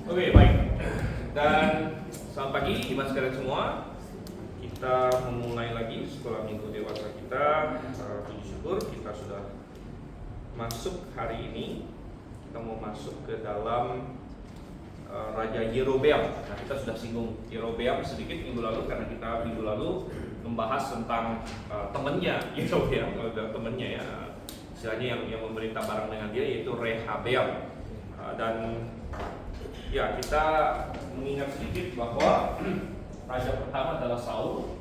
Oke, baik. Dan selamat pagi teman sekalian semua. Kita memulai lagi sekolah minggu dewasa kita. Puji syukur kita sudah masuk hari ini. Kita mau masuk ke dalam Raja Yerobeam. Nah, kita sudah singgung Yerobeam sedikit minggu lalu karena kita minggu lalu membahas tentang temannya Yerobeam, temannya ya. Istilahnya yang memerintah bareng dengan dia yaitu Rehabeam. Dan ya, kita mengingat sedikit bahwa raja pertama adalah Saul.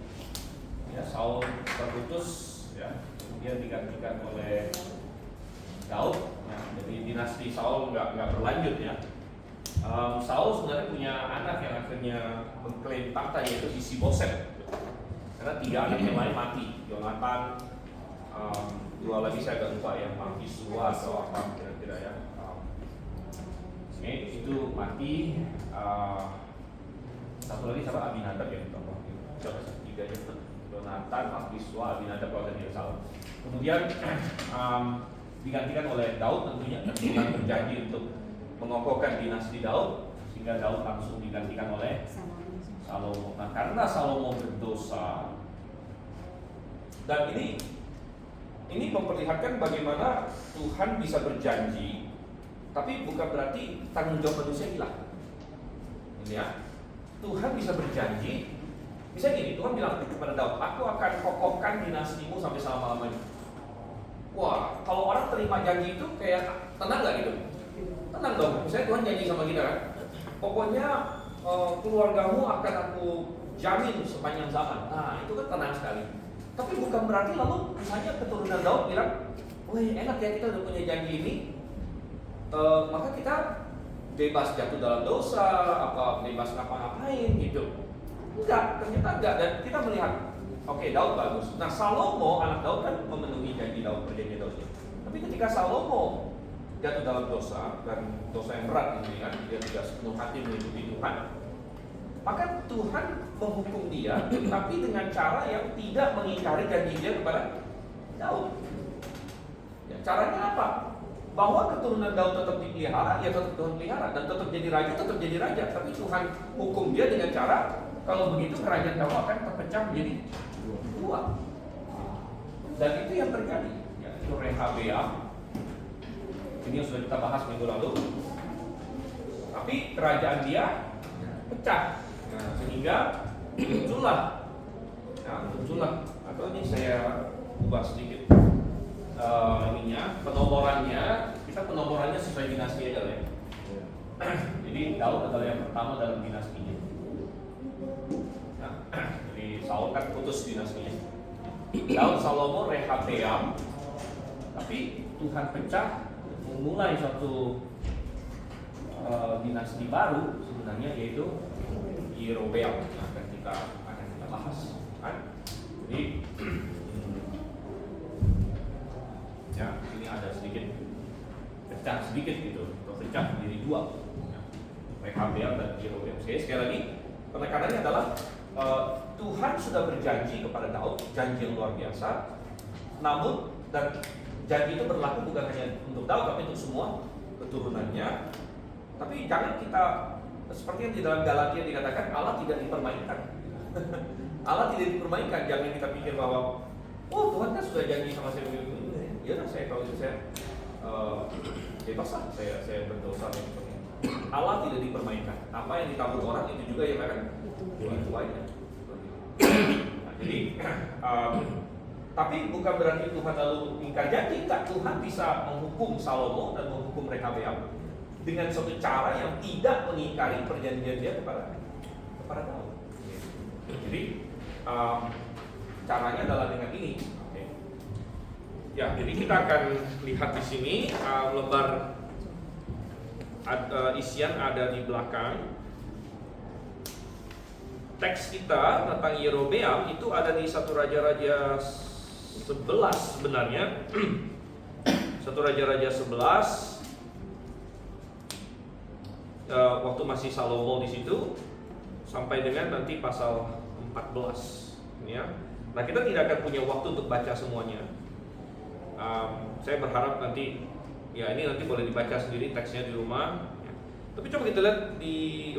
Ya, Saul terputus, ya, kemudian digantikan oleh Daud. Ya, jadi dinasti Saul nggak berlanjut ya. Saul sebenarnya punya anak yang akhirnya mengklaim tahta yaitu Isiboset. Karena 3 anak yang lain mati, Yonatan, 2 lagi saya agak lupa ya, Malkisua atau apa kira-kira ya. Itu mati. Satu lagi siapa? Abinadab ya, siapa sih? 3 itu Yonatan, Malkisua, Abinadab kalau tidak salah. Kemudian digantikan oleh Daud tentunya, yang berjanji untuk mengokohkan dinasti Daud, sehingga Daud langsung digantikan oleh Salomo. Nah, karena Salomo berdosa, dan ini memperlihatkan bagaimana Tuhan bisa berjanji, tapi bukan berarti tanggung jawab manusia hilang. Ini ya, Tuhan bisa berjanji, bisa gini, Tuhan bilang kepada Daud, aku akan kokohkan dinastimu sampai selama-lamanya. Wah, kalau orang terima janji itu kayak tenang gak gitu? Tenang dong, misalnya Tuhan janji sama kita kan, pokoknya keluargamu akan aku jamin sepanjang zaman. Nah, itu kan tenang sekali. Tapi bukan berarti lalu misalnya keturunan Daud bilang, wih enak ya kita udah punya janji ini, maka kita bebas jatuh dalam dosa, apa bebas ngapa-ngapain gitu. Enggak, ternyata enggak. Dan kita melihat, oke, Daud bagus. Nah, Salomo, anak Daud kan memenuhi janji Daud, perjanjian Daud. Tapi ketika Salomo jatuh dalam dosa, dan dosa yang berat ini kan, dia tidak sepenuh hati mengikuti Tuhan, maka Tuhan menghukum dia, tapi dengan cara yang tidak mengingkari janji dia kepada Daud. Ya, caranya apa? Bahwa keturunan Daud tetap dipelihara, ya tetap Tuhan pelihara, dan tetap jadi raja, tetap jadi raja. Tapi Tuhan hukum dia dengan cara, kalau begitu kerajaan Daud akan terpecah menjadi 2. Dan itu yang terjadi. Ya, itu Rehabeam. Ini yang sudah kita bahas minggu lalu. Tapi kerajaan dia pecah. Nah, sehingga muncullah, atau ini saya ubah sedikit penomorannya. Kita penomorannya sesuai dinasti aja ya. Jadi Daud adalah yang pertama dalam dinastinya. Nah, jadi Saul kan putus dinastinya. Daud, Salomo, Rehabeam. Tapi Tuhan pecah, memulai suatu dinasti baru sebenarnya, yaitu Yerobeam. Akan kita bahas kan. Jadi ya, ini ada sedikit pecah sedikit gitu, pecah menjadi 2. Ya, Rehabeam dan Yerobeam. Sekali lagi penekanannya adalah Tuhan sudah berjanji kepada Daud, janji yang luar biasa. Namun dan janji itu berlaku bukan hanya untuk Daud, tapi untuk semua keturunannya. Tapi jangan kita, seperti yang di dalam Galatia dikatakan, Allah tidak dipermainkan. Allah tidak dipermainkan. Jangan kita pikir bahwa, oh Tuhan kan sudah janji sama saya begini. Ya udah, saya kalau itu saya bebas lah, saya berdosa. Allah tidak dipermainkan. Apa yang ditabur orang itu juga yang akan itu aja. Nah, jadi tapi bukan berarti Tuhan lalu ingkar janji. Enggak, Tuhan bisa menghukum Salomo dan menghukum Rehabeam dengan suatu cara yang tidak mengingkari perjanjian dia kepada Daud. Jadi caranya adalah dengan ini. Ya, jadi kita akan lihat di sini lembar isian ada di belakang. Teks kita tentang Yerobeam itu ada di 1 Raja-Raja 11 sebenarnya. 1 Raja-Raja 11. Waktu masih Salomo di situ sampai dengan nanti pasal 14 ya. Nah, kita tidak akan punya waktu untuk baca semuanya. Saya berharap nanti, ya ini nanti boleh dibaca sendiri teksnya di rumah. Tapi coba kita lihat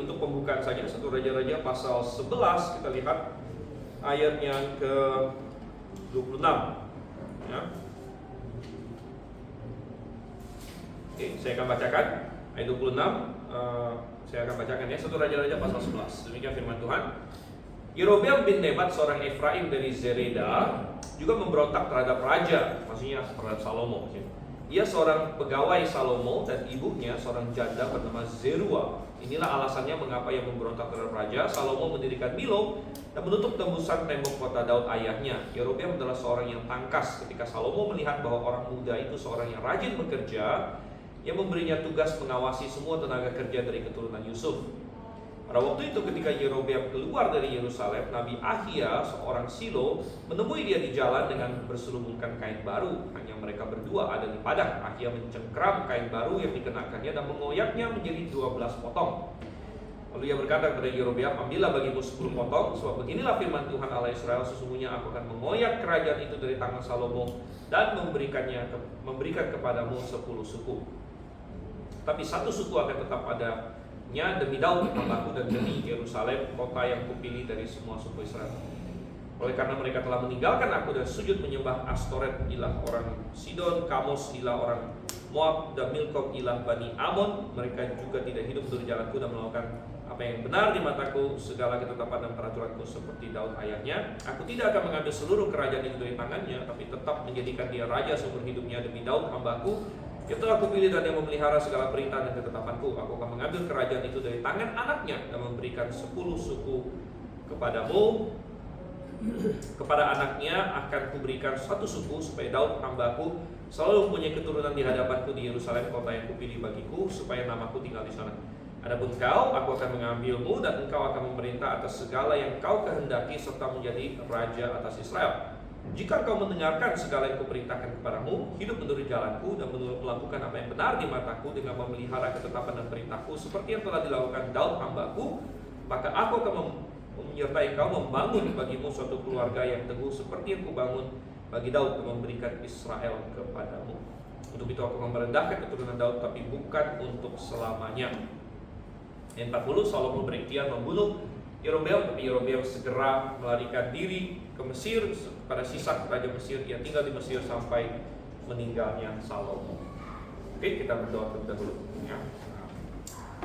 untuk pembukaan saja 1 Raja-Raja pasal 11, kita lihat ayat yang ke 26 ya. Oke, saya akan bacakan ayat 26. Saya akan bacakan ya, 1 Raja-Raja pasal 11. Demikian firman Tuhan. Yerobeam bin Nebat seorang Efraim dari Zereda juga memberontak terhadap raja, maksudnya terhadap Salomo. Ia seorang pegawai Salomo dan ibunya seorang janda bernama Zerua. Inilah alasannya mengapa ia memberontak terhadap raja. Salomo mendirikan Milo dan menutup tembusan tembok kota Daud ayahnya. Yerobeam adalah seorang yang tangkas. Ketika Salomo melihat bahwa orang muda itu seorang yang rajin bekerja, ia memberinya tugas mengawasi semua tenaga kerja dari keturunan Yusuf. Pada waktu itu ketika Yerobeam keluar dari Yerusalem, Nabi Ahia seorang Silo menemui dia di jalan dengan berselubungkan kain baru. Hanya mereka berdua ada di padang. Ahia mencengkram kain baru yang dikenakannya dan mengoyaknya menjadi 12 potong. Lalu ia berkata kepada Yerobeam, ambillah bagimu 10 potong, sebab beginilah firman Tuhan Allah Israel, sesungguhnya aku akan mengoyak kerajaan itu dari tangan Salomo dan memberikan kepadamu 10 suku. Tapi satu suku akan tetap padanya demi Daud hambaku dan demi Yerusalem, kota yang kupilih dari semua suku Israel. Oleh karena mereka telah meninggalkan aku dan sujud menyembah Astoret ilah orang Sidon, Kamos ilah orang Moab, dan Milkom ilah Bani Amon, mereka juga tidak hidup menurut jalanku dan melakukan apa yang benar di mataku, segala ketetapan dan peraturanku seperti Daud ayahnya. Aku tidak akan mengambil seluruh kerajaan itu dari tangannya, tapi tetap menjadikan dia raja seumur hidupnya demi Daud hambaku, yang telah aku pilih dan yang memelihara segala perintah dan ketetapanku. Aku akan mengambil kerajaan itu dari tangan anaknya dan memberikan 10 suku kepadamu. Kepada anaknya akan kuberikan 1 suku, supaya Daud hambaku selalu mempunyai keturunan di hadapanku di Yerusalem, kota yang kupilih bagiku, supaya namaku tinggal di sana. Adapun kau, aku akan mengambilmu dan engkau akan memerintah atas segala yang kau kehendaki, serta menjadi raja atas Israel. Jika kau mendengarkan segala yang kuperintahkan kepadamu, hidup menurut jalanku dan melakukan apa yang benar di mataku dengan memelihara ketetapan dan perintahku seperti yang telah dilakukan Daud hambaku, maka aku akan menyertai kau membangun bagimu suatu keluarga yang teguh seperti yang kubangun bagi Daud dan memberikan Israel kepadamu. Untuk itu aku akan merendahkan keturunan Daud, tapi bukan untuk selamanya. Yang 40, Salomo berikhtiar membunuh Yerobeam, tapi Yerobeam segera melarikan diri ke Mesir. Pada sisa raja Mesir, ia tinggal di Mesir sampai meninggalnya Salomo. Oke, kita berdoa terlebih dahulu ya.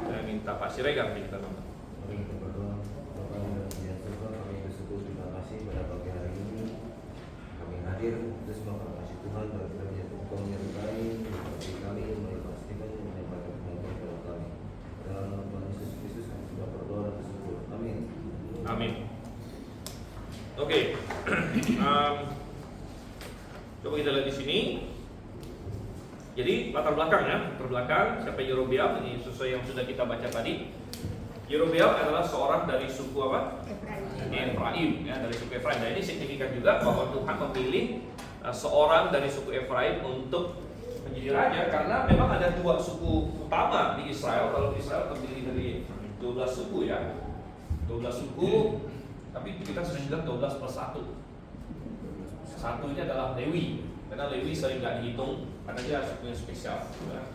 Saya minta Pak Siregar kita nonton. Mari kita berdoa. Bapak yang berbiasa, kami bersyukur, terima kasih pada pagi hari ini kami hadir untuk semua kasih Tuhan dan kerja Engkau menyertai bagi kami, memastikan menyampaikan pengajaran kepada kami. Dalam nama Tuhan Yesus Kristus kami sudah berdoa dan bersyukur. Amin. Amin. Oke. Coba kita lihat di sini. Jadi latar belakang ya, latar belakang siapa Yerobeam ini sesuai yang sudah kita baca tadi. Yerobeam adalah seorang dari suku apa? Efraim ya, dari suku Efraim. Nah, ini signifikan juga bahwa Tuhan memilih seorang dari suku Efraim untuk menjadi raja, karena memang ada 2 suku utama di Israel. Kalau Israel terdiri dari 12 suku ya. 12 suku, tapi kita sering bilang 12 plus 1. Satu ini adalah Lewi, karena Lewi sering nggak dihitung karena dia suku yang spesial ya.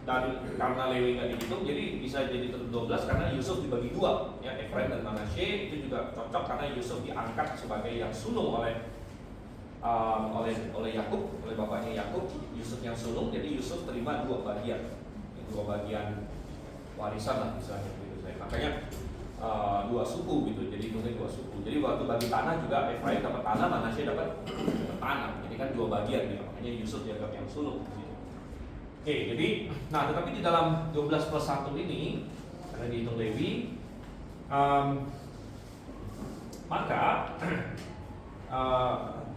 Dan karena Lewi nggak dihitung, jadi bisa jadi 12 karena Yusuf dibagi 2 ya, Efraim dan Manasye. Itu juga cocok karena Yusuf diangkat sebagai yang sulung oleh Yakub, oleh bapaknya Yakub. Yusuf yang sulung, jadi Yusuf terima 2 bagian, 2 bagian warisan lah misalnya gitu. Makanya 2 suku gitu, jadi hitungnya 2 suku. Jadi waktu bagi tanah juga Efraim dapat tanah, Manasye dapat tanah. Jadi kan 2 bagian gitu. Makanya Yusuf dianggap yang sulung gitu. Oke, jadi tetapi di dalam 12 plus 1 ini karena dihitung Lewi, maka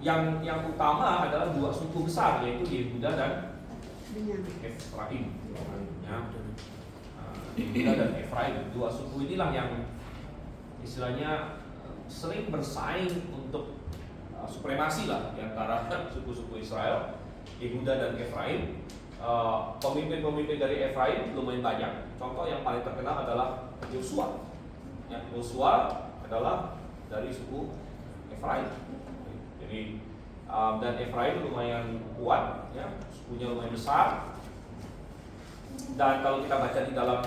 yang utama adalah 2 suku besar, yaitu Yehuda dan Efraim ya. Yehuda dan Efraim, 2 suku inilah yang istilahnya sering bersaing untuk supremasi lah di antara suku-suku Israel, Yehuda dan Efraim. Pemimpin-pemimpin dari Efraim lumayan banyak. Contoh yang paling terkenal adalah Yosua. Ya, Yosua adalah dari suku Efraim. Jadi dan Efraim lumayan kuat, ya, sukunya lumayan besar. Dan kalau kita baca di dalam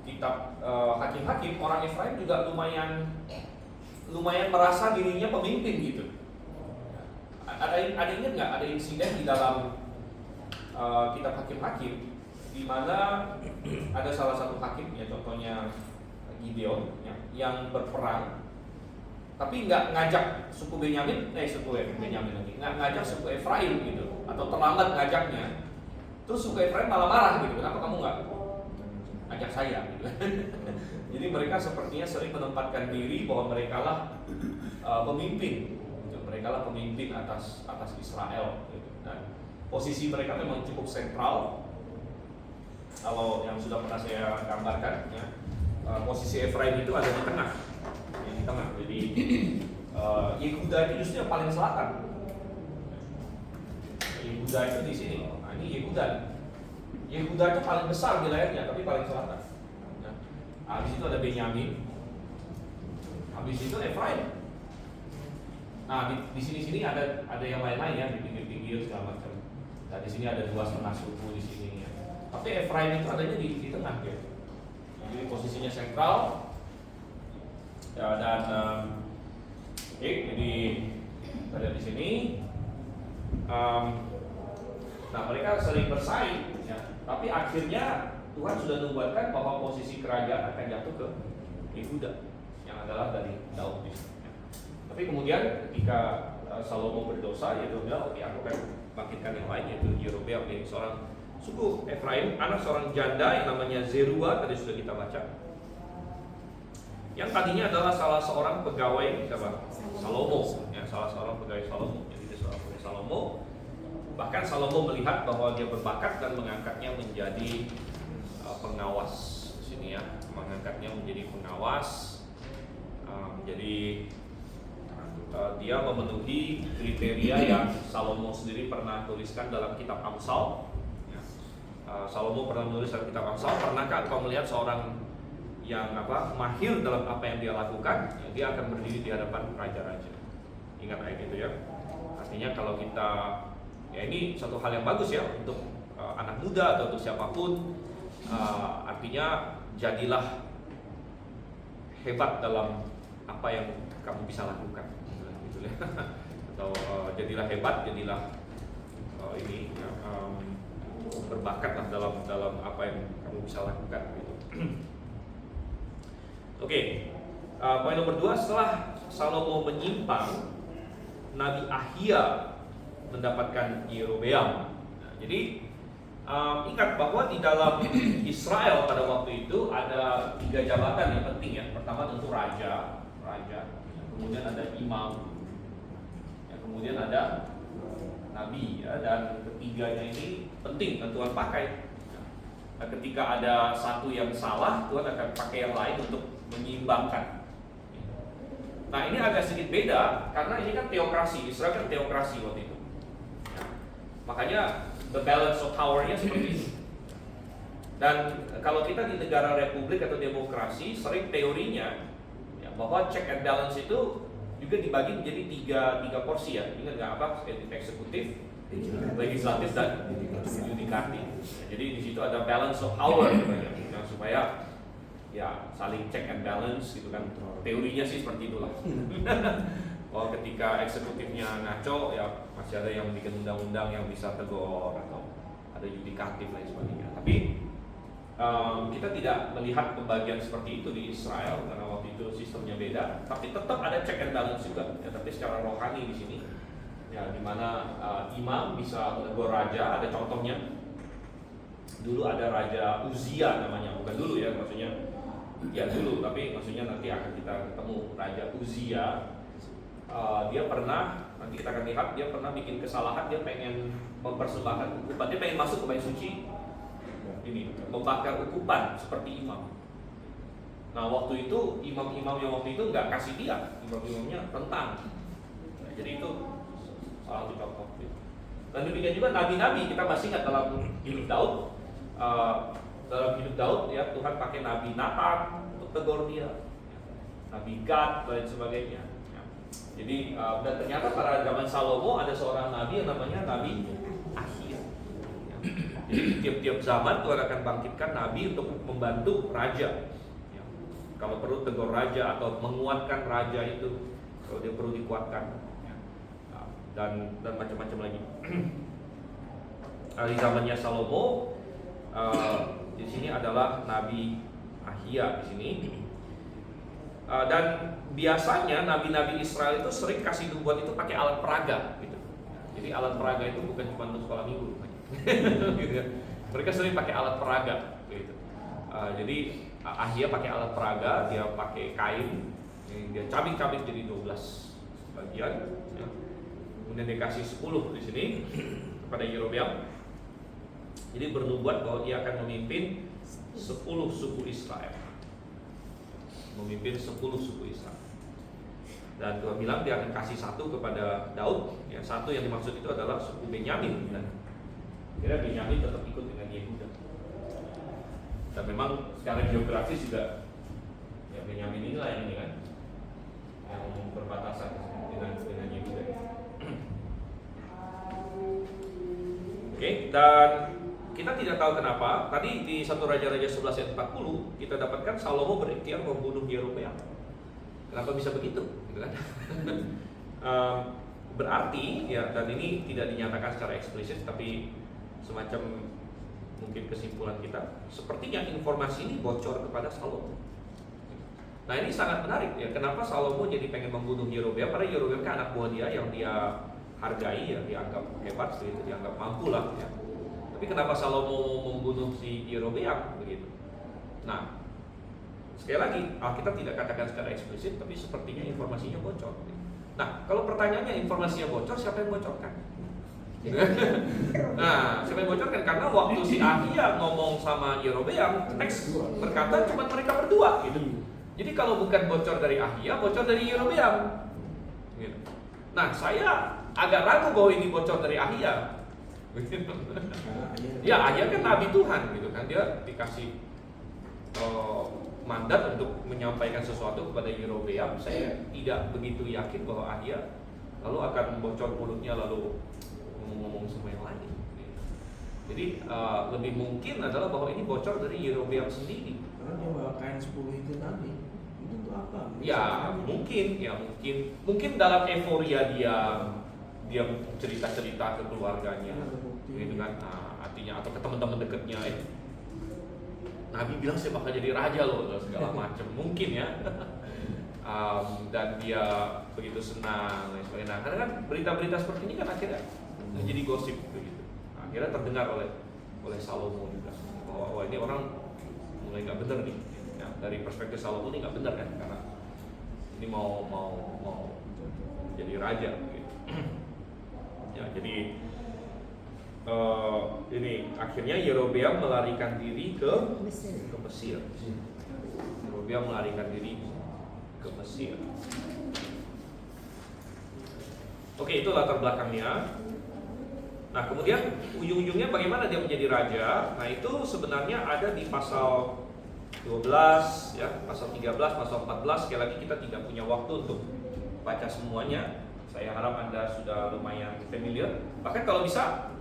kitab Hakim-Hakim, orang Efraim juga lumayan merasa dirinya pemimpin gitu. Ada ingat nggak ada insiden di dalam kitab Hakim-Hakim di mana ada salah satu hakim, ya contohnya Gideon, ya, yang berperang tapi nggak ngajak suku Benyamin lagi, nggak ngajak suku Efraim gitu, atau terlambat ngajaknya. Terus suku Efraim malah marah gitu, kenapa kamu nggak ajak saya gitu. Jadi mereka sepertinya sering menempatkan diri bahwa mereka lah pemimpin gitu. Mereka lah pemimpin atas Israel gitu. Dan posisi mereka memang cukup sentral. Kalau yang sudah pernah saya gambarkan ya, posisi Efraim itu ada di tengah. Di tengah. Jadi Yehuda itu justru yang paling selatan. Yehuda itu di sini. Nah, ini Yehuda. Yehuda itu paling besar wilayahnya, tapi paling selatan. Nah, habis itu ada Benyamin. Habis itu Efraim. Nah, di sini ada yang lain-lain ya, di pinggir-pinggir segala macam. Nah, di sini ada 2,5 suku di sini ya. Tapi Efraim itu adanya di tengah ya. Jadi posisinya sentral. Ya, dan jadi ada di sini. Nah, mereka sering bersaing ya. Tapi akhirnya Tuhan sudah nubuatkan bahwa posisi kerajaan akan jatuh ke Yehuda yang adalah dari Daud. Ya. Tapi kemudian ketika Salomo berdosa, ya dia bilang, oke, aku akan bangkitkan yang lain, yaitu Yerobeam, yaitu seorang suku Efraim, anak seorang janda yang namanya Zeruah, tadi sudah kita baca. Yang tadinya adalah salah seorang pegawai siapa? Salomo, ya, salah seorang pegawai Salomo. Jadi dia seorang pegawai Salomo. Bahkan Salomo melihat bahwa dia berbakat dan mengangkatnya menjadi pengawas di sini ya, mengangkatnya menjadi pengawas. Jadi dia memenuhi kriteria yang Salomo sendiri pernah tuliskan dalam kitab Amsal. Salomo pernah menulis dalam kitab Amsal, pernahkah engkau melihat seorang yang mahir dalam apa yang dia lakukan, ya, dia akan berdiri di hadapan raja-raja. Ingat ayat itu ya. Artinya kalau kita, ya ini satu hal yang bagus ya untuk anak muda atau untuk siapapun. Artinya jadilah hebat dalam apa yang kamu bisa lakukan, gitu ya. Atau jadilah hebat, jadilah berbakatlah dalam apa yang kamu bisa lakukan. Gitu. Oke, poin nomor 2, setelah Salomo menyimpang, Nabi Ahia mendapatkan Yerobeam. Nah, jadi ingat bahwa di dalam Israel pada waktu itu ada 3 jabatan yang penting ya. Pertama tentu raja, kemudian ada imam, ya, kemudian ada nabi ya, dan ketiganya ini penting dan Tuhan pakai. Nah, ketika ada satu yang salah, Tuhan akan pakai yang lain untuk menyeimbangkan. Nah, ini agak sedikit beda karena ini kan teokrasi, Israel kan teokrasi waktu itu. Nah, makanya the balance of power-nya seperti ini. Dan kalau kita di negara republik atau demokrasi, sering teorinya ya, bahwa check and balance itu juga dibagi menjadi tiga porsi ya. Ingat nggak apa? Eksekutif, legislatif, dan yudikatif. Jadi di situ ada balance of power ya, supaya ya saling check and balance gitu kan. Teorinya sih seperti itulah. Bahwa ketika eksekutifnya ngaco ya masih ada yang bikin undang-undang yang bisa tegur atau ada yudikatif lain sebagainya. Tapi kita tidak melihat pembagian seperti itu di Israel karena waktu itu sistemnya beda. Tapi tetap ada check and balance juga. Ya, tapi secara rohani di sini, ya di mana imam bisa menegur raja. Ada contohnya. Dulu ada Raja Uzia namanya, bukan dulu ya, maksudnya ya dulu, tapi maksudnya nanti akan kita ketemu Raja Uzia. Dia pernah, nanti kita akan lihat, dia pernah bikin kesalahan, dia pengen mempersembahkan ukupan, dia pengen masuk ke bait suci. Ini membakar ukupan seperti imam. Nah waktu itu imam-imam yang waktu itu nggak kasih dia, imam-imamnya tentang. Nah, jadi itu salah satu contoh. Dan demikian juga nabi-nabi, kita masih ingat dalam hidup Daud. Dalam hidup Daud ya Tuhan pakai Nabi Nathan untuk tegur dia, Nabi Gad dan sebagainya. Ya. Jadi dan ternyata pada zaman Salomo ada seorang nabi yang namanya Nabi Ahia. Ya. Jadi tiap-tiap zaman Tuhan akan bangkitkan nabi untuk membantu raja. Ya. Kalau perlu tegur raja atau menguatkan raja itu, kalau dia perlu dikuatkan. Ya. Dan macam-macam lagi. Di zamannya Salomo, di sini adalah Nabi Ahia di sini. Dan biasanya nabi-nabi Israel itu sering kasih nubuat itu pakai alat peraga gitu. Jadi alat peraga itu bukan cuma untuk sekolah minggu gitu ya. Mereka sering pakai alat peraga gitu. Jadi Ahia pakai alat peraga, dia pakai kain, dia cabik-cabik jadi 12 bagian ya. Kemudian dia kasih 10 di sini kepada Yerobeam. Jadi bernubuat bahwa dia akan memimpin 10 suku Israel. Memimpin 10 suku Israel. Dan Tuhan bilang dia akan kasih satu kepada Daud. Ya, satu yang dimaksud itu adalah suku Benyamin. Dan kira Benyamin tetap ikut dengan Yehuda. Dan memang secara geografis juga ya Benyamin inilah yang ini kan, yang berbatasan dengan Yehuda. Oke, dan kita tidak tahu kenapa. Tadi di 1 Raja-Raja 11 ayat 40 kita dapatkan Salomo berikhtiar membunuh Yerobeam. Kenapa bisa begitu? Gitu kan? Berarti ya, dan ini tidak dinyatakan secara eksplisit, tapi semacam mungkin kesimpulan kita, sepertinya informasi ini bocor kepada Salomo. Nah ini sangat menarik ya. Kenapa Salomo jadi pengen membunuh Yerobeam? Karena Yerobeam kan anak buah dia yang dia hargai ya, dianggap hebat, gitu, dianggap mampu lah ya. Tapi kenapa Salomo membunuh si Yerobeam begitu? Nah, sekali lagi Alkitab tidak katakan secara eksplisit, tapi sepertinya informasinya bocor. Nah, kalau pertanyaannya informasinya bocor, siapa yang bocorkan? Nah, siapa yang bocorkan? Karena waktu si Ahia ngomong sama Yerobeam, teks berkata cuma mereka berdua gitu. Jadi kalau bukan bocor dari Ahia, bocor dari Yerobeam. Gitu. Nah, saya agak ragu bahwa ini bocor dari Ahia. Ya, Ahia kan nabi Tuhan gitu kan, dia dikasih mandat untuk menyampaikan sesuatu kepada Yerobeam. Saya tidak begitu yakin bahwa Ahia lalu akan bocor mulutnya lalu ngomong sama yang lain. Jadi lebih mungkin adalah bahwa ini bocor dari Yerobeam sendiri. Karena dia bawa kain 10 itu tadi, itu untuk apa? Ya mungkin dalam euforia dia cerita-cerita ke keluarganya, gitu kan, artinya atau ke teman-teman dekatnya, Nabi bilang saya bakal jadi raja loh, segala macam, mungkin ya, dan dia begitu senang dan sebagainya. Nah, karena kan berita-berita seperti ini kan akhirnya jadi gosip begitu, akhirnya terdengar oleh Salomo juga bahwa ini orang mulai nggak benar nih, ya, dari perspektif Salomo ini nggak benar kan, karena ini mau jadi raja. Gitu. Ya, jadi ini akhirnya Yerobeam melarikan diri ke Mesir. Yerobeam melarikan diri ke Mesir. Oke, itu latar belakangnya. Nah, kemudian ujung-ujungnya bagaimana dia menjadi raja? Nah, itu sebenarnya ada di pasal 12 ya, pasal 13, pasal 14. Sekali lagi kita tidak punya waktu untuk baca semuanya. Saya harap Anda sudah lumayan familiar. Bahkan kalau bisa,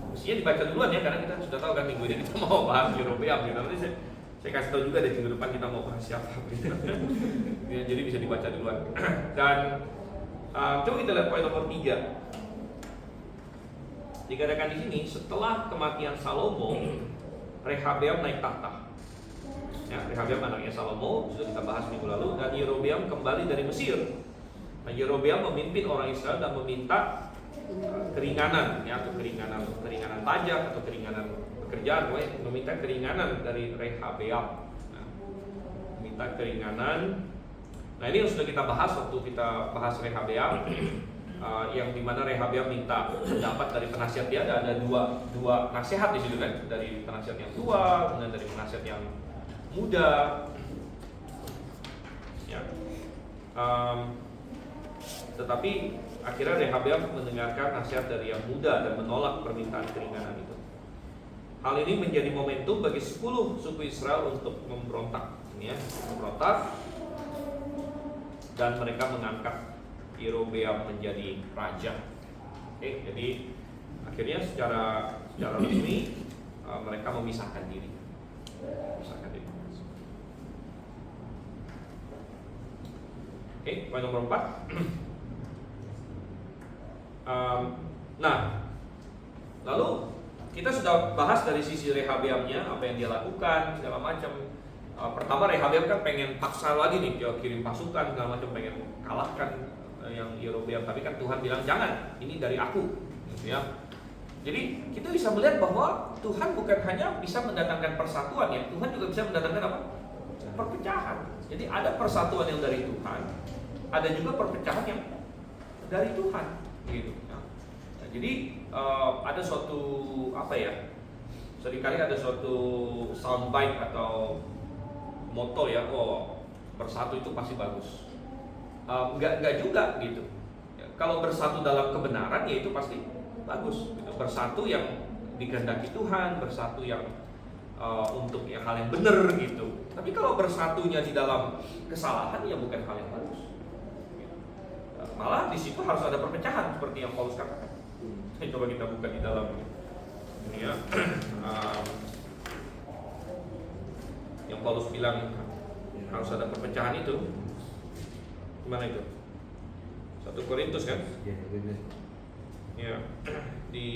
mestinya dibaca duluan ya, karena kita sudah tahu kan minggu ini kita mau bahas Yerobeam gitu. Nanti saya kasih tahu juga di minggu depan kita mau bahas siapa gitu. Ya, jadi bisa dibaca duluan. Dan coba kita lihat poin nomor 3. Dikatakan di sini, setelah kematian Salomo, Rehabeam naik tahta. Ya, Rehabeam anaknya Salomo, sudah kita bahas minggu lalu, dan Yerobeam kembali dari Mesir. Nah, Yerobeam memimpin orang Israel dan meminta keringanan, ya, atau keringanan pajak atau keringanan pekerjaan, meminta keringanan dari Rehabeam. Nah, meminta keringanan. Nah, ini yang sudah kita bahas waktu kita bahas Rehabeam, yang dimana Rehabeam minta pendapat dari penasihat dia. Ada dua nasihat di situ kan, dari penasihat yang tua, kemudian dari penasihat yang muda. Ya. Tetapi akhirnya Rehabeam mendengarkan nasihat dari yang muda dan menolak permintaan keringanan itu. Hal ini menjadi momentum bagi 10 suku Israel untuk memberontak, ya, memberontak, dan mereka mengangkat Yerobeam menjadi raja. Oke, jadi akhirnya secara resmi mereka memisahkan diri. Oke, poin nomor 4. Nah, lalu kita sudah bahas dari sisi Rehabeamnya, apa yang dia lakukan segala macam. Pertama Rehabeam kan pengen paksa lagi nih, dia kirim pasukan segala macam, pengen kalahkan yang Yerobeam, tapi kan Tuhan bilang jangan, ini dari aku, gitu ya. Jadi kita bisa melihat bahwa Tuhan bukan hanya bisa mendatangkan persatuan ya, Tuhan juga bisa mendatangkan apa? Perpecahan. Jadi ada persatuan yang dari Tuhan, ada juga perpecahan yang dari Tuhan, gitu. Nah, jadi ada suatu apa ya? Seringkali ada suatu soundbite atau moto ya, oh bersatu itu pasti bagus. Enggak juga gitu. Ya, kalau bersatu dalam kebenaran ya itu pasti bagus. Gitu. Bersatu yang dikehendaki Tuhan, bersatu yang untuk yang hal yang benar gitu. Tapi kalau bersatunya di dalam kesalahan ya bukan hal yang bagus. Gitu. Malah di situ harus ada perpecahan seperti yang Paulus katakan. Coba kita buka di dalam ini ya. Yang Paulus bilang harus ada perpecahan itu. Gimana itu? 1 Korintus kan? Ya, di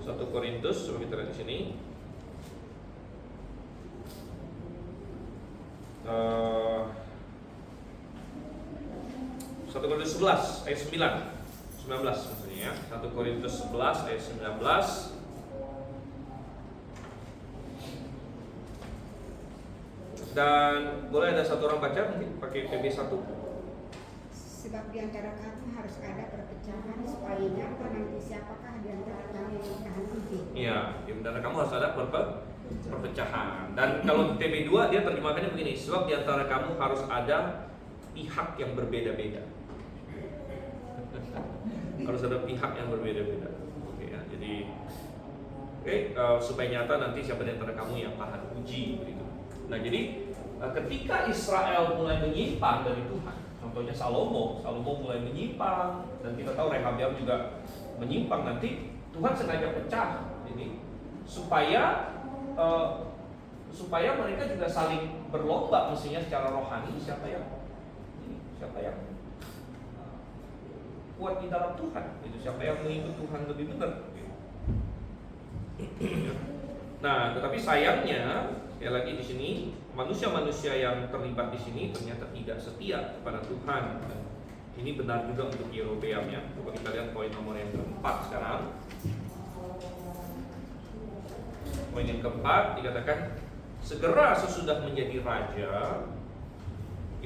1 Korintus, coba kita lihat di sini. 1 Korintus 11 ayat 19 maksudnya ya. 1 Korintus 11 ayat 19. Dan boleh ada satu orang baca mungkin pakai PB1. Sebab di antara kamu harus ada perpecahan supaya nyata nanti siapakah di antara kamu yang tahan uji. Iya, di antara kamu harus ada perpecahan. Dan kalau TB2 dia terjemahkannya begini, sebab di antara kamu harus ada pihak yang berbeda-beda. Harus ada pihak yang berbeda-beda. Oke ya, jadi supaya nyata nanti siapa di antara kamu yang tahan uji begitu. Nah, jadi ketika Israel mulai menyimpang dari Tuhan, contohnya Salomo mulai menyimpang, dan kita tahu Rehabeam juga menyimpang, nanti Tuhan sengaja pecah ini supaya mereka juga saling berlomba mestinya secara rohani siapa yang kuat di dalam Tuhan, itu siapa yang mengikut Tuhan lebih benar. Nah, tetapi sayangnya sekali lagi di sini manusia-manusia yang terlibat di sini ternyata tidak setia kepada Tuhan. Dan ini benar juga untuk Yerobeam ya. Coba kita lihat poin nomor yang keempat sekarang. Poin yang keempat dikatakan segera sesudah menjadi raja,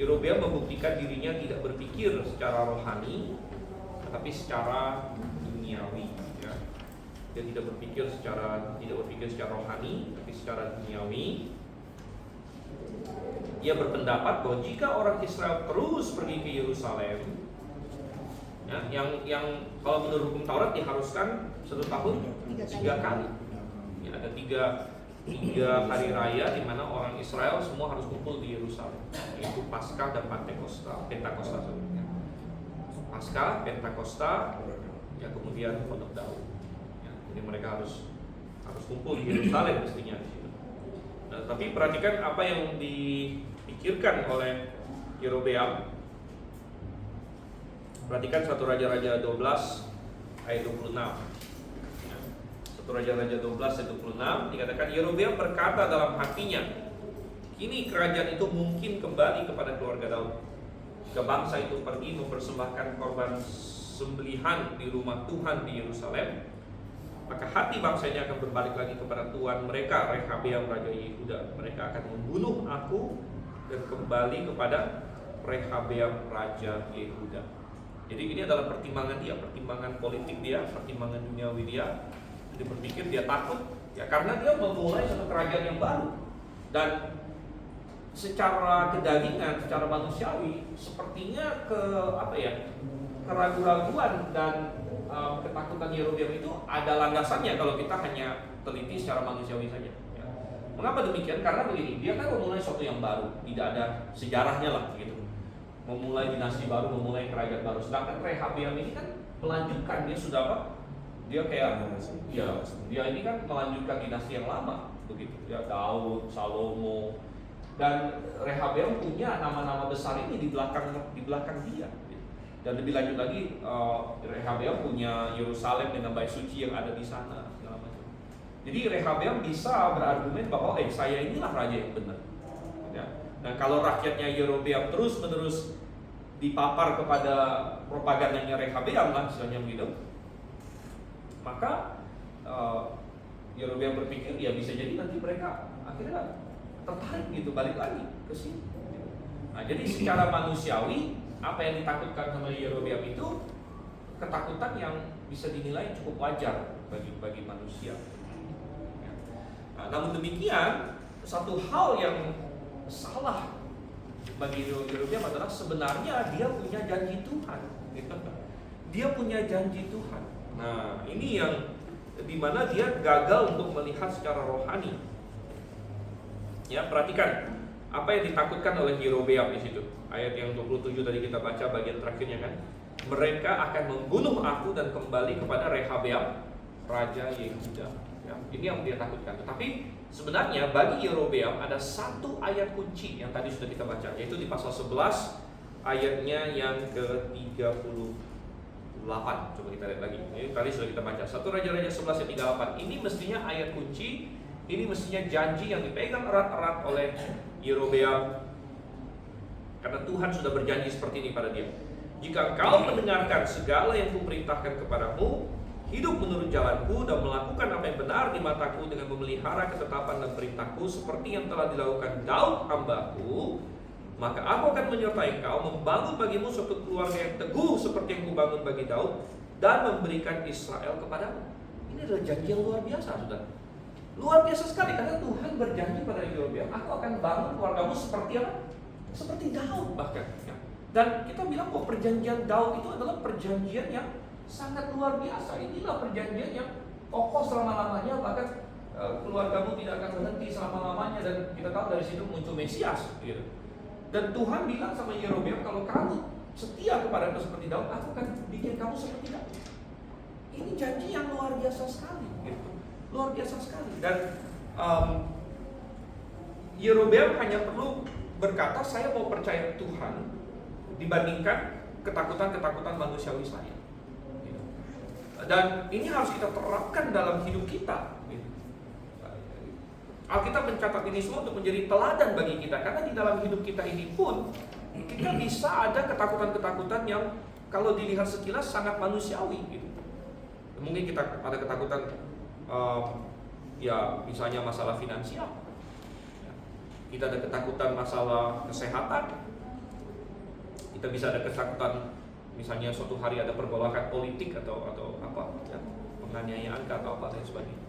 Yerobeam membuktikan dirinya tidak berpikir secara rohani, tetapi secara duniawi. Ya. Dia tidak berpikir secara rohani, tapi secara duniawi. Ia berpendapat bahwa jika orang Israel terus pergi ke Yerusalem, ya, yang kalau menurut hukum Taurat diharuskan 1 tahun 3 kali. Ya, ada tiga hari raya di mana orang Israel semua harus kumpul di Yerusalem, yaitu Paskah dan Pentakosta sebenarnya. Paskah, Pentakosta, ya kemudian Pondok Daud. Ya, jadi mereka harus kumpul di Yerusalem mestinya di situ. Nah, tapi perhatikan apa yang dipikirkan oleh Yerobeam. Perhatikan 1 Raja-Raja 12 ayat 26. 1 Raja-Raja 12 ayat 26 dikatakan Yerobeam berkata dalam hatinya, kini kerajaan itu mungkin kembali kepada keluarga Daud. Jika bangsa itu pergi mempersembahkan korban sembelihan di rumah Tuhan di Yerusalem, maka hati bangsa ini akan berbalik lagi kepada Tuhan mereka, Rehabeam Raja Yehuda. Mereka akan membunuh aku dan kembali kepada Rehabeam Raja Yehuda. Jadi ini adalah pertimbangan dia, pertimbangan politik dia, pertimbangan duniawi dia. Dia berpikir, dia takut, ya karena dia memulai satu kerajaan yang baru. Dan secara kedagingan, secara manusiawi, sepertinya keraguan-raguan dan ketakutan Yerobeam itu ada landasannya kalau kita hanya teliti secara manusiawi saja. Ya. Mengapa demikian? Karena begini, dia kan memulai sesuatu yang baru, tidak ada sejarahnya lah, gitu. Memulai dinasti baru, memulai kerajaan baru. Sedangkan Rehabeam ini kan melanjutkan, dia sudah Dia kayak, ya, dia ini kan melanjutkan dinasti yang lama, begitu. Ya, Daud, Salomo, dan Rehabeam punya nama-nama besar ini di belakang dia. Gitu. Dan lebih lanjut lagi, Rehabeam punya Yerusalem dengan bait suci yang ada di sana, segala macam. Jadi Rehabeam bisa berargumen bahwa, saya inilah raja yang benar. Ya. Nah, kalau rakyatnya Yerobeam terus-menerus dipapar kepada propagandanya Rehabeam lah, istilahnya begitu, maka Yerobeam berpikir ya bisa jadi nanti mereka akhirnya tertarik gitu balik lagi ke sini. Nah, jadi secara manusiawi apa yang ditakutkan sama Yerobeam itu ketakutan yang bisa dinilai cukup wajar bagi manusia. Nah, namun demikian satu hal yang salah bagi Yerobeam adalah sebenarnya dia punya janji Tuhan. Dia punya janji Tuhan. Nah, ini yang dimana dia gagal untuk melihat secara rohani. Ya, perhatikan apa yang ditakutkan oleh Yerobeam di situ. Ayat yang 27 tadi kita baca bagian terakhirnya kan. Mereka akan membunuh aku dan kembali kepada Rehabeam, raja Yehuda. Ya, ini yang dia takutkan. Tetapi sebenarnya bagi Yerobeam ada satu ayat kunci yang tadi sudah kita baca, yaitu di pasal 11 ayatnya yang ke-38. Coba kita lihat lagi. Ini tadi sudah kita baca. 1 Raja-Raja 11 ayat 38. Ini mestinya ayat kunci, ini mestinya janji yang dipegang erat-erat oleh Yerobeam. Karena Tuhan sudah berjanji seperti ini pada dia. Jika engkau mendengarkan segala yang kuperintahkan kepadamu, hidup menurut jalanku dan melakukan apa yang benar di mataku dengan memelihara ketetapan dan perintahku seperti yang telah dilakukan Daud hambaku, maka aku akan menyertai engkau, membangun bagimu suatu keluarga yang teguh seperti yang kubangun bagi Daud, dan memberikan Israel kepadamu. Ini adalah janji yang luar biasa, saudara. Luar biasa sekali karena Tuhan berjanji pada Yerobeam, aku akan bangun keluargamu seperti apa? Seperti Daud bahkan. Dan kita bilang bahwa perjanjian Daud itu adalah perjanjian yang sangat luar biasa. Inilah perjanjian yang kokoh selama-lamanya, bahkan keluargamu tidak akan berhenti selama-lamanya, dan kita tahu dari situ muncul Mesias gitu. Dan Tuhan bilang sama Yerobeam, kalau kamu setia kepadaku seperti Daud, aku akan bikin kamu seperti Daud. Ini janji yang luar biasa sekali gitu. Luar biasa sekali. Dan Yerobeam hanya perlu berkata, saya mau percaya Tuhan dibandingkan ketakutan-ketakutan manusiawi saya. Dan ini harus kita terapkan dalam hidup kita. Alkitab mencatat ini semua untuk menjadi teladan bagi kita, karena di dalam hidup kita ini pun kita bisa ada ketakutan-ketakutan yang kalau dilihat sekilas sangat manusiawi gitu. Mungkin kita ada ketakutan ya misalnya masalah finansial. Kita ada ketakutan masalah kesehatan. Kita bisa ada ketakutan misalnya suatu hari ada pergolakan politik atau apa ya, penganiayaan atau apa dan sebagainya.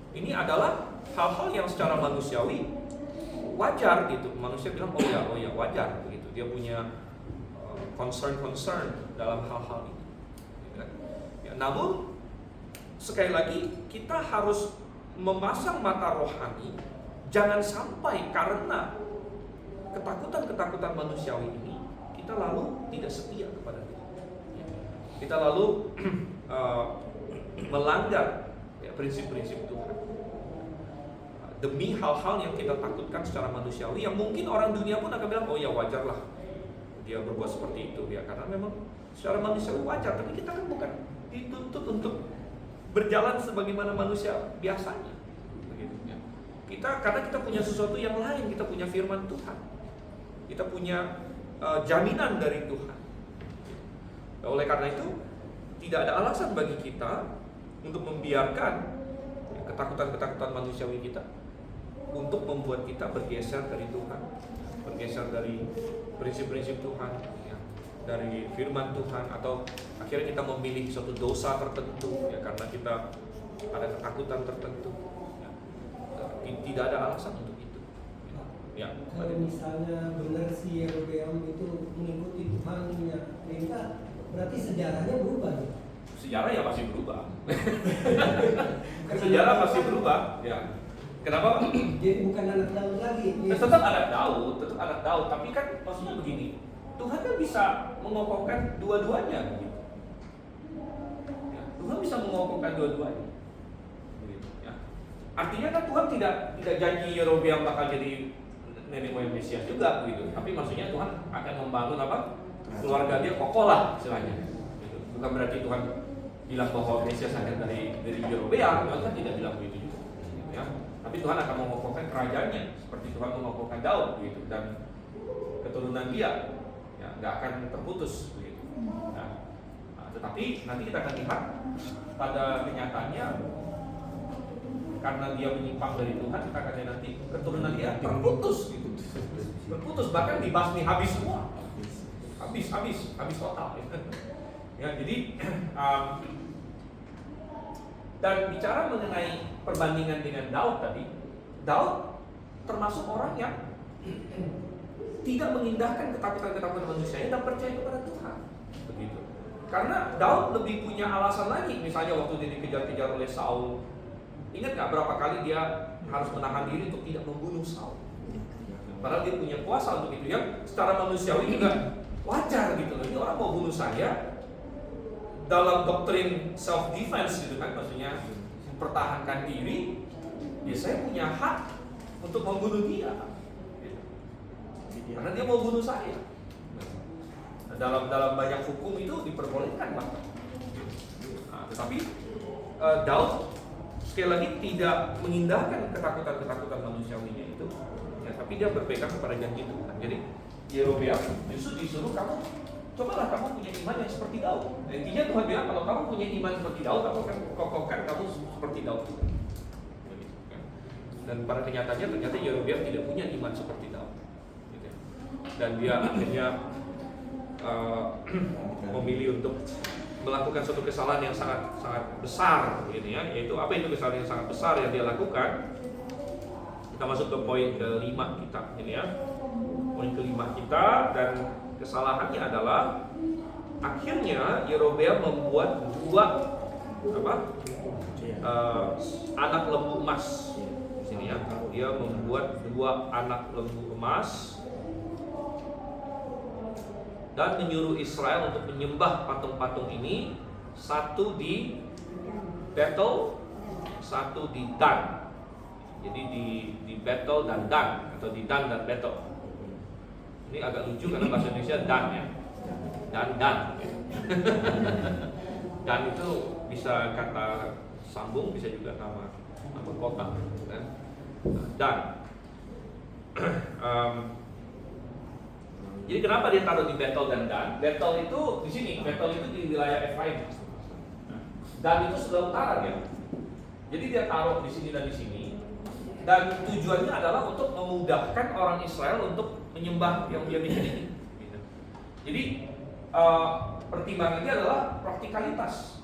Ini adalah hal-hal yang secara manusiawi wajar gitu. Manusia bilang oh ya wajar begitu. Dia punya concern dalam hal-hal ini. Ya, namun sekali lagi kita harus memasang mata rohani. Jangan sampai karena ketakutan-ketakutan manusiawi ini kita lalu tidak setia kepada Tuhan. Kita lalu melanggar ya, prinsip-prinsip Tuhan demi hal-hal yang kita takutkan secara manusiawi, yang mungkin orang dunia pun akan bilang oh ya wajar lah dia berbuat seperti itu ya, karena memang secara manusiawi wajar. Tapi kita kan bukan dituntut untuk berjalan sebagaimana manusia biasanya begitu ya. Karena kita punya sesuatu yang lain, kita punya firman Tuhan, kita punya jaminan dari Tuhan. Oleh karena itu tidak ada alasan bagi kita untuk membiarkan ketakutan-ketakutan manusiawi kita untuk membuat kita bergeser dari Tuhan, bergeser dari prinsip-prinsip Tuhan ya, dari firman Tuhan, atau akhirnya kita memilih suatu dosa tertentu ya, karena kita ada ketakutan tertentu ya. Tidak ada alasan untuk itu ya. Kalau misalnya benar si Yerobeam itu mengikuti Tuhan punya perintah, berarti sejarahnya berubah ya? Sejarah ya pasti berubah. Sejarah pasti berubah ya. Kenapa? Jadi bukan anak Daud lagi. Tetap anak Daud, tapi kan maksudnya begini, Tuhan kan bisa mengokohkan dua-duanya gitu. Ya, Tuhan Tuhan bisa mengokohkan dua-duanya. Begitu, ya. Artinya kan Tuhan tidak janji Yerobeam bakal jadi nenek moyang Mesias juga, begitu. Tapi maksudnya Tuhan akan membangun apa? Keluarga dia kokoh lah istilahnya. Gitu. Bukan berarti Tuhan bilang bahwa Mesias akan dari Yerobeam, Tuhan kan tidak bilang begitu juga. Gitu, ya. Tapi Tuhan akan mengokohkan kerajaannya seperti Tuhan mengokohkan Daud, begitu, dan keturunan dia, ya, nggak akan terputus, begitu. Tetapi nanti kita akan lihat pada kenyataannya, karena dia menyimpang dari Tuhan, kita akan lihat nanti keturunan dia terputus, gitu. Terputus, bahkan dibasmi habis semua, habis total. Ya, jadi dan bicara mengenai perbandingan dengan Daud tadi, Daud termasuk orang yang tidak mengindahkan ketakutan manusia dan percaya kepada Tuhan, begitu. Karena Daud lebih punya alasan lagi, misalnya waktu dia dikejar-kejar oleh Saul, ingat nggak berapa kali dia harus menahan diri untuk tidak membunuh Saul? Padahal dia punya kuasa untuk itu, yang secara manusiawi juga wajar gitu loh. Ini orang mau bunuh saya dalam doktrin self defense gitu kan, maksudnya mempertahankan diri. Ya saya punya hak untuk membunuh dia, gitu. Karena dia mau bunuh saya. Dalam banyak hukum itu diperbolehkan bahkan. Tetapi Daud sekali lagi tidak mengindahkan ketakutan manusiawinya itu, ya, tapi dia berpegang kepada janji Tuhan. Jadi Yerobeam justru disuruh cobalah kamu punya iman yang seperti Daud. Intinya Tuhan bilang kalau kamu punya iman seperti Daud, aku akan kokohkan kamu seperti Daud. Dan pada kenyataannya ternyata Yerobeam tidak punya iman seperti Daud. Dan dia akhirnya memilih untuk melakukan suatu kesalahan yang sangat besar, gitu ya. Yaitu apa itu kesalahan yang sangat besar yang dia lakukan? Kita masuk ke poin kelima kita, ini ya. Poin kelima kita, dan kesalahannya adalah akhirnya Yerobeam membuat dua anak lembu emas. Sini ya, dia membuat dua anak lembu emas dan menyuruh Israel untuk menyembah patung-patung ini, satu di Betel, satu di Dan. Jadi di Betel dan Dan, atau di Dan dan Betel. Ini agak lucu karena bahasa Indonesia Dan ya, Dan. Dan itu bisa kata sambung, bisa juga nama kota, kan? Dan. Jadi kenapa dia taruh di Betel dan Dan? Betel itu di sini, Betel itu di wilayah Efraim. Dan itu sebelah utara ya. Jadi dia taruh di sini dan di sini. Dan tujuannya adalah untuk memudahkan orang Israel untuk menyembah yang dia miliki. Jadi pertimbangannya adalah praktikalitas.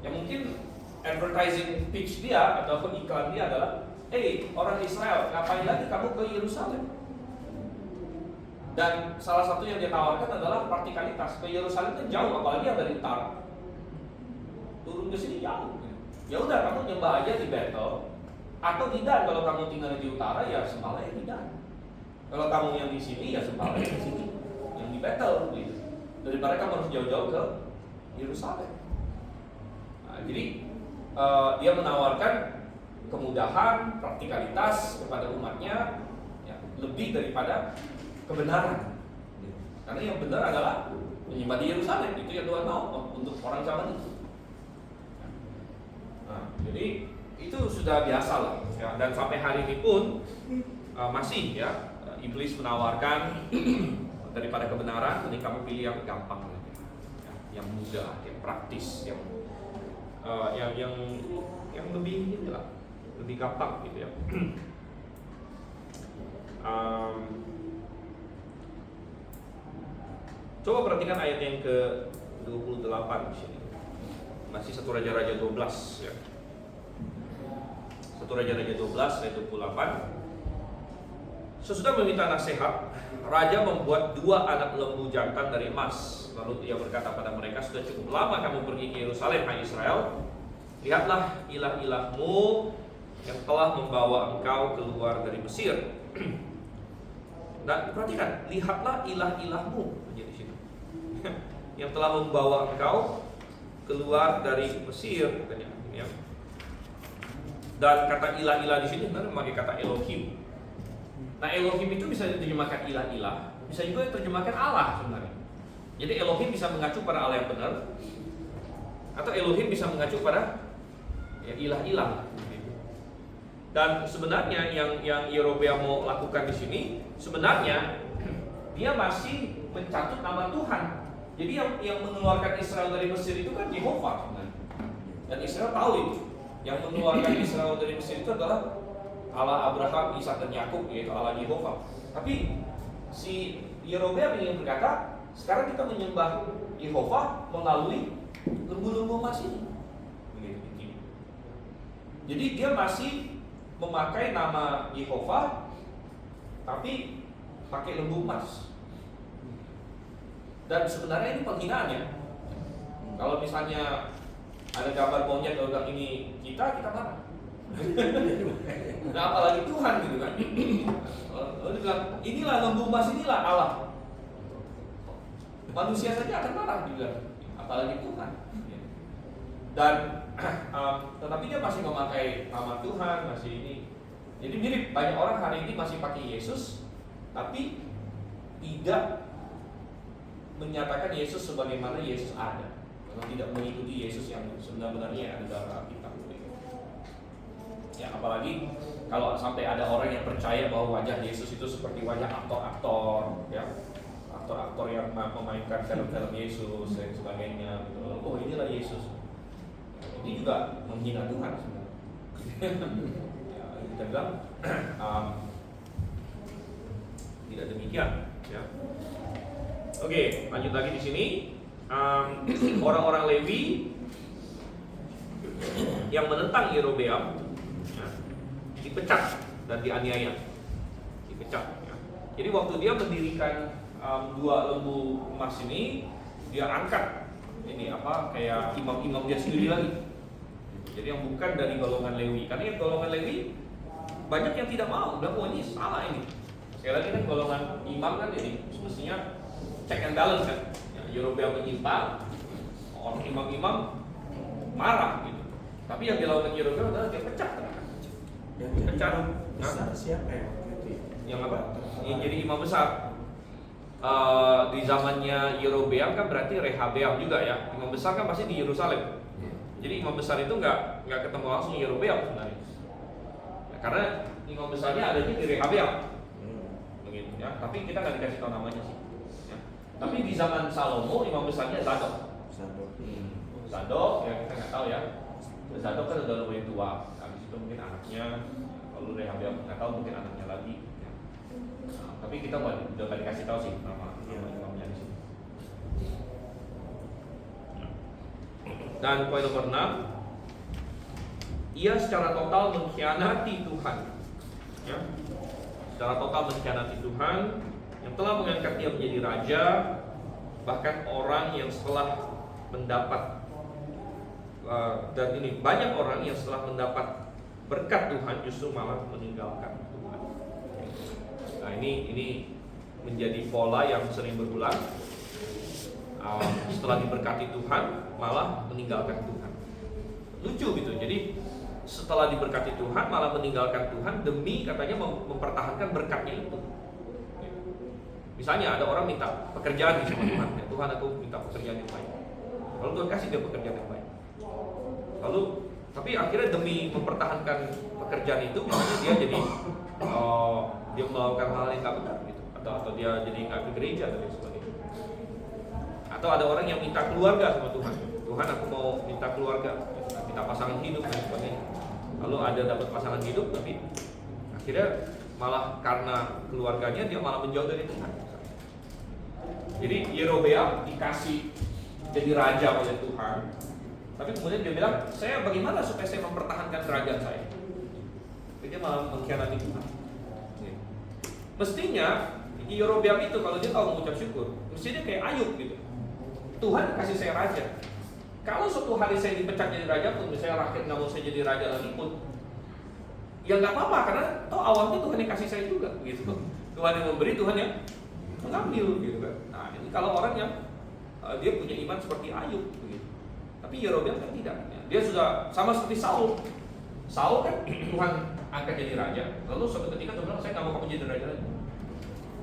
Yang mungkin advertising pitch dia atau iklan dia adalah, orang Israel, ngapain lagi kamu ke Yerusalem? Dan salah satu yang dia tawarkan adalah praktikalitas. Ke Yerusalem itu jauh, apalagi yang dari utara. Turun ke sini jauh. Ya udah, kamu nyembah aja di Betel atau di Dan. Kalau kamu tinggal di utara, ya sembahlah di Dan. Kalau kamu yang di sini, ya sembahlah di sini, yang di Betel, gitu. Daripada kamu harus jauh-jauh ke Yerusalem. Nah, jadi dia menawarkan kemudahan, praktikalitas kepada umatnya, ya, lebih daripada kebenaran. Karena yang benar adalah menyembah di Yerusalem, itu yang Tuhan mau untuk orang zaman itu. Nah, jadi itu sudah biasa lah, ya. Dan sampai hari ini pun masih ya, iblis menawarkan daripada kebenaran, ini kamu pilih yang gampang, ya, yang mudah, yang praktis, yang lebih inilah, lebih gampang gitu ya. Coba perhatikan ayat yang ke-28 di sini. Masih 1 Raja-Raja 12 ya. 1 Raja-Raja 12 ayat 28. Sesudah meminta nasihat, raja membuat 2 anak lembu jantan dari emas. Lalu ia berkata pada mereka, sudah cukup lama kamu pergi ke Yerusalem, hai Israel. Lihatlah ilah-ilahmu yang telah membawa engkau keluar dari Mesir. Dan perhatikan, lihatlah ilah-ilahmu, yang telah membawa engkau keluar dari Mesir katanya, ya. Dan kata ilah-ilah di sini sebenarnya memakai kata Elohim. Nah, Elohim itu bisa diterjemahkan ilah-ilah, bisa juga diterjemahkan Allah sebenarnya. Jadi Elohim bisa mengacu pada Allah yang benar, atau Elohim bisa mengacu pada ya, ilah-ilah. Dan sebenarnya yang Yerobeam mau lakukan di sini, sebenarnya dia masih mencatut nama Tuhan. Jadi yang mengeluarkan Israel dari Mesir itu kan Yehova sebenarnya. Dan Israel tahu itu. Yang mengeluarkan Israel dari Mesir itu adalah Allah Abraham, Ishak dan Yakub, yaitu Allah Yehova. Tapi si Yerobeam ingin berkata, sekarang kita menyembah Yehova melalui lembu-lembu emas ini. Jadi dia masih memakai nama Yehova, tapi pakai lembu emas. Dan sebenarnya ini penghinaan ya. Kalau misalnya ada gambar monyet orang ini kita marah. Nah, apalagi Tuhan gitu kan. Lalu dibilang, inilah lembu emas, inilah Allah. Manusia saja akan marah juga, apalagi Tuhan. Dan tetapi dia masih memakai nama Tuhan, masih ini. Jadi mirip, banyak orang hari ini masih pakai Yesus, tapi tidak menyatakan Yesus sebagaimana Yesus ada, atau tidak mengikuti Yesus yang sebenarnya ada dalam Alkitab. Ya, apalagi kalau sampai ada orang yang percaya bahwa wajah Yesus itu seperti wajah aktor-aktor, ya, aktor-aktor yang memainkan film-film Yesus dan sebagainya. Oh, inilah Yesus. Ini juga menghina Tuhan sebenarnya. Ya, kita bilang tidak demikian. Ya. Oke, lanjut lagi di sini. Orang-orang Lewi yang menentang Yerobeam dipecat dan dianiaya, dipecat. Ya. Jadi waktu dia mendirikan dua lembu emas ini, dia angkat ini apa kayak imam-imam dia sendiri lagi. Jadi yang bukan dari golongan Lewi, karena yang golongan Lewi banyak yang tidak mau, bilang oh ini salah ini. Sekali lagi kan golongan imam kan ini semestinya check and balance kan. Ya, Yerobeam menyimpang, orang imam-imam marah gitu. Tapi yang dilakukan Yerobeam adalah dia pecat. Yang jadi imam besar siapa ya waktu itu? Yang apa? Yang jadi imam besar. Di zamannya Yerobeam kan berarti Rehabeam juga ya. Imam besar kan pasti di Yerusalem. Jadi imam besar itu nggak ketemu langsung Yerobeam sebenarnya. Ya, karena imam besarnya adanya di Rehabeam. Begitu ya. Tapi kita nggak dikasih tahu namanya sih. Ya. Tapi di zaman Salomo imam besarnya Zadok. Zadok ya kita nggak tahu ya. Zadok kan udah lumayan tua. Habis itu mungkin anaknya, kalau Rehabeam nggak tahu mungkin anaknya lagi. Ya. Nah, tapi kita udah nggak dikasih tahu sih nama imamnya di sini. Dan poin nomor 6, ia secara total mengkhianati Tuhan. Ya. Secara total mengkhianati Tuhan yang telah mengangkat dia menjadi raja. Bahkan orang yang setelah mendapat dan ini banyak orang yang setelah mendapat berkat Tuhan justru malah meninggalkan Tuhan. Nah ini menjadi pola yang sering berulang. Setelah diberkati Tuhan malah meninggalkan Tuhan. Lucu gitu. Jadi setelah diberkati Tuhan malah meninggalkan Tuhan demi katanya mempertahankan berkatnya itu. Misalnya ada orang minta pekerjaan sama Tuhan, ya, Tuhan aku minta pekerjaan yang baik. Lalu Tuhan kasih dia pekerjaan yang baik. Lalu tapi akhirnya demi mempertahankan pekerjaan itu misalnya dia jadi dia melakukan hal yang nggak benar gitu, atau dia jadi nggak ke gereja dan sebagainya. Atau ada orang yang minta keluarga sama Tuhan. Tuhan aku mau minta keluarga, minta pasangan hidup dan sebagainya. Lalu ada dapat pasangan hidup tapi akhirnya malah karena keluarganya dia malah menjauh dari Tuhan. Jadi Yerobeam dikasih jadi raja oleh Tuhan, tapi kemudian dia bilang, saya bagaimana supaya saya mempertahankan kerajaan saya? Tapi dia malah mengkhianati Tuhan. Mestinya Yerobeam itu kalau dia tahu mengucap syukur, mestinya kayak Ayub gitu. Tuhan kasih saya raja. Kalau suatu hari saya dipecat jadi raja pun, misalnya rakyat nggak mau saya jadi raja lagi pun, ya nggak apa-apa karena toh awalnya Tuhan yang kasih saya juga, gitu. Tuhan yang memberi, Tuhan yang mengambil, gitu kan. Nah ini kalau orang yang dia punya iman seperti Ayub, begitu. Tapi Yerobeam kan tidak. Dia sudah sama seperti Saul. Saul kan Tuhan angkat jadi raja. Lalu suatu ketika dia bilang, saya nggak mau kamu jadi raja lagi.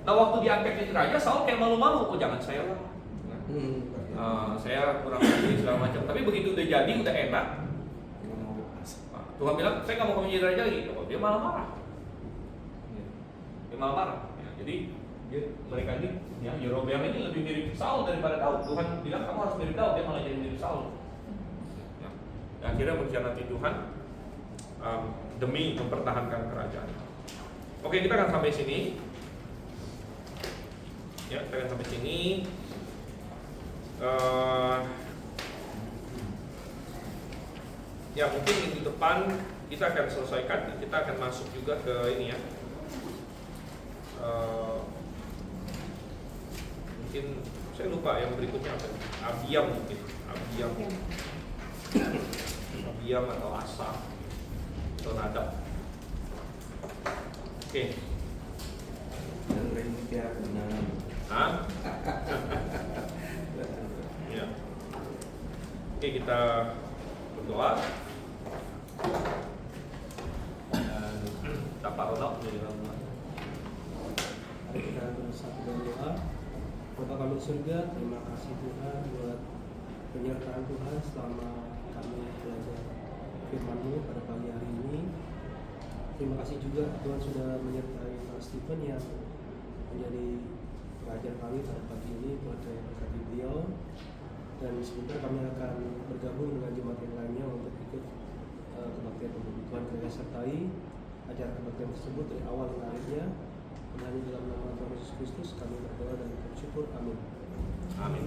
Nah waktu diangkat jadi raja, Saul kayak malu-malu. Oh jangan saya lah. Saya kurang ngerti segala macam. Tapi begitu udah jadi, udah enak. Tuhan bilang, saya nggak mau kamu jadi raja lagi. Dia malah marah. Dia malah marah. Ya, jadi mereka ini, ya, Yerobeam ini lebih mirip Saul daripada Daud. Tuhan bilang kamu harus mirip Daud, dia malah jadi mirip Saul. Ya. Dan akhirnya mengkhianati Tuhan demi mempertahankan kerajaan. Oke, kita akan sampai sini. Ya, kita akan sampai sini. Ya, mungkin minggu depan kita akan selesaikan. Kita akan masuk juga ke ini ya. Mungkin saya lupa yang berikutnya apa? Abiam mungkin. Abiam atau Asaf atau Nadab. Oke. Dan Renita benar. Hah? Ya. Oke, kita berdoa. Dan kita parona menjadi rahmat. Mari kita bersatu dalam doa. Bapa kami di surga, terima kasih Tuhan buat penyertaan Tuhan selama kami belajar firman-Mu pada pagi hari ini. Terima kasih juga Tuhan sudah menyertai Pak Stephen yang menjadi pengajar kami pada pagi ini. Tuhan berkati beliau. Dan sebentar kami akan bergabung dengan jemaat yang lainnya untuk ikut kebaktian umum. Tuhan kiranya sertai acara kebaktian tersebut dari awal hingga akhirnya. Dan hanya dalam nama Tuhan Yesus Kristus kami berdoa dan bersyukur. Amin. Amin.